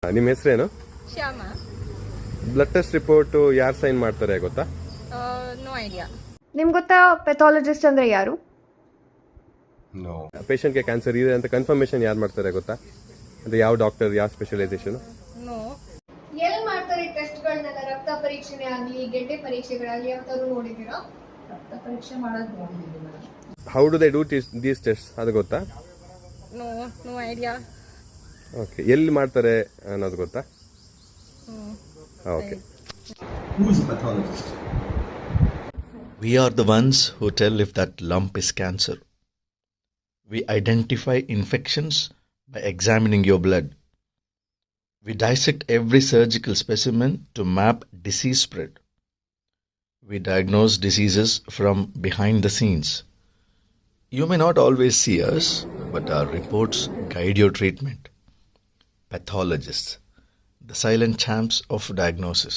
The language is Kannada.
ನಿಮ್ಮ ಹೆಸರೇನು? ಶ್ಯಾಮ. ಬ್ಲಡ್ ಟೆಸ್ಟ್ ರಿಪೋರ್ಟ್ ಯಾರು ಸೈನ್ ಮಾಡ್ತಾರೆ ಗೊತ್ತಾ? No idea. ನಿಮ್ಗೆ ಗೊತ್ತಾ ಪೆಥಾಲಜಿಸ್ಟ್ ಅಂದ್ರೆ ಯಾರು? ಪೇಷಂಟ್ಗೆ ಕ್ಯಾನ್ಸರ್ ಇದೆ ಅಂತ ಕನ್ಫರ್ಮೇಶನ್ ಯಾರು ಮಾಡ್ತಾರೆ ಗೊತ್ತಾ? ಅಂದ್ರೆ ಯಾವ ಡಾಕ್ಟರ್, ಯಾವ ಸ್ಪೆಷಲೈಸೇಷನ್? ನೋ. ಎಲ್ಲಿ ಮಾಡ್ತಾರೆ ಟೆಸ್ಟ್ಗಳನ್ನೆಲ್ಲ? ರಕ್ತ ಪರೀಕ್ಷೆನೇ ಆಗಲಿ, ಗೆಡ್ಡೆ ಪರೀಕ್ಷೆಗಳಾಗಲಿ ಯಾವ್ದಾದ್ರು ನೋಡಿದ್ದೀರಾ? ರಕ್ತ ಪರೀಕ್ಷೆ ಮಾಡೋದು ನೋಡಿದ್ದೀವಿ madam. How do they do these test ಅದು ಗೊತ್ತಾ? No no idea. ಓಕೆ, ಎಲ್ಲಿ ಮಾಡ್ತಾರೆ ಅನ್ನೋದು ಗೊತ್ತಾ? Okay. Who is a pathologist? We are the ones who tell if that lump is cancer. We identify infections by examining your blood. We dissect every surgical specimen to map disease spread. We diagnose diseases from behind the scenes. You may not always see us, but our reports guide your treatment. Pathologists, the silent champs of diagnosis.